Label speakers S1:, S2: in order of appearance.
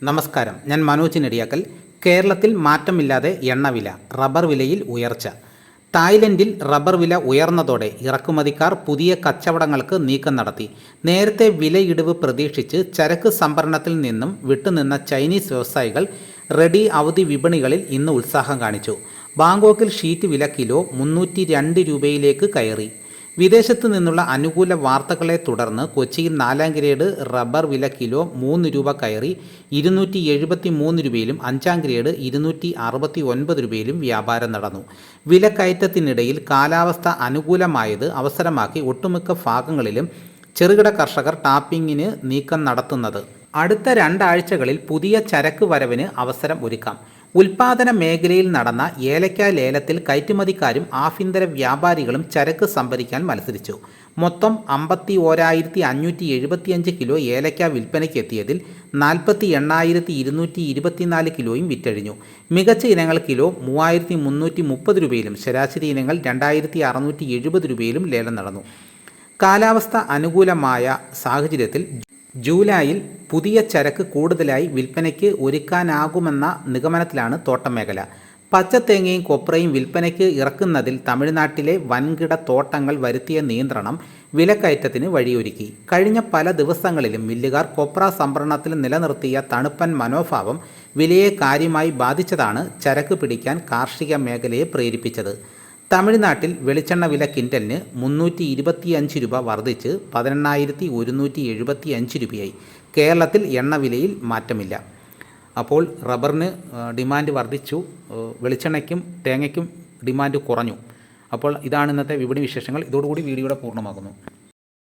S1: നമസ്കാരം, ഞാൻ മനോജ് നെടിയാക്കൽ. കേരളത്തിൽ മാറ്റമില്ലാതെ എണ്ണവില, റബ്ബർ വിലയിൽ ഉയർച്ച. തായ്ലൻഡിൽ റബ്ബർ വില ഉയർന്നതോടെ ഇറക്കുമതിക്കാർ പുതിയ കച്ചവടങ്ങൾക്ക് നീക്കം നടത്തി. നേരത്തെ വിലയിടിവ് പ്രതീക്ഷിച്ച് ചരക്ക് സംഭരണത്തിൽ നിന്നും വിട്ടുനിന്ന ചൈനീസ് വ്യവസായികൾ റെഡി അവധി വിപണികളിൽ ഇന്ന് ഉത്സാഹം കാണിച്ചു. ബാങ്കോക്കിൽ ഷീറ്റ് വില കിലോ 302 രൂപയിലേക്ക് കയറി. വിദേശത്തു നിന്നുള്ള അനുകൂല വാർത്തകളെ തുടർന്ന് കൊച്ചിയിൽ 4ാം ഗ്രേഡ് റബ്ബർ വില കിലോ 3 രൂപ കയറി 273 രൂപയിലും 5ാം ഗ്രേഡ് 269 രൂപയിലും വ്യാപാരം നടന്നു. വിലക്കയറ്റത്തിനിടയിൽ കാലാവസ്ഥ അനുകൂലമായത് അവസരമാക്കി ഒട്ടുമിക്ക ഭാഗങ്ങളിലും ചെറുകിട കർഷകർ ടാപ്പിങ്ങിന് നീക്കം നടത്തുന്നത്. അടുത്ത 2 ആഴ്ചകളിൽ പുതിയ ചരക്ക് വരവിന് അവസരം ഒരുക്കാം. ഉൽപാദന മേഖലയിൽ നടന്ന ഏലക്ക ലേലത്തിൽ കയറ്റുമതിക്കാരും ആഭ്യന്തര വ്യാപാരികളും ചരക്ക് സംഭരിക്കാൻ മത്സരിച്ചു. മൊത്തം 51,575 കിലോ ഏലക്ക വിൽപ്പനയ്ക്ക് എത്തിയതിൽ 48,224 കിലോയും വിറ്റഴിഞ്ഞു. മികച്ച ഇനങ്ങൾ കിലോ 3,330 രൂപയിലും ശരാശരി ഇനങ്ങൾ 2,670 രൂപയിലും ലേലം നടന്നു. കാലാവസ്ഥ അനുകൂലമായ സാഹചര്യത്തിൽ ജൂലൈയിൽ പുതിയ ചരക്ക് കൂടുതലായി വിൽപ്പനയ്ക്ക് ഒരുക്കാനാകുമെന്ന നിഗമനത്തിലാണ് തോട്ടം മേഖല. പച്ചത്തേങ്ങയും കൊപ്രയും വിൽപ്പനയ്ക്ക് ഇറക്കുന്നതിൽ തമിഴ്നാട്ടിലെ വൻകിട തോട്ടങ്ങൾ വരുത്തിയ നിയന്ത്രണം വിലക്കയറ്റത്തിന് വഴിയൊരുക്കി. കഴിഞ്ഞ പല ദിവസങ്ങളിലും മില്ലുകാർ കൊപ്ര സംഭരണത്തിൽ നിലനിർത്തിയ തണുപ്പൻ മനോഭാവം വിലയെ കാര്യമായി ബാധിച്ചതാണ് ചരക്ക് പിടിക്കാൻ കാർഷിക മേഖലയെ പ്രേരിപ്പിച്ചത്. തമിഴ്നാട്ടിൽ വെളിച്ചെണ്ണ വില ക്വിൻ്റലിന് 325 രൂപ വർദ്ധിച്ച് 18,175 രൂപയായി. കേരളത്തിൽ എണ്ണ വിലയിൽ മാറ്റമില്ല. അപ്പോൾ റബ്ബറിന് ഡിമാൻഡ് വർദ്ധിച്ചു, വെളിച്ചെണ്ണയ്ക്കും തേങ്ങയ്ക്കും ഡിമാൻഡ് കുറഞ്ഞു. അപ്പോൾ ഇതാണ് ഇന്നത്തെ വിപണി വിശേഷങ്ങൾ. ഇതോടുകൂടി വീഡിയോയുടെ പൂർണ്ണമാകുന്നു.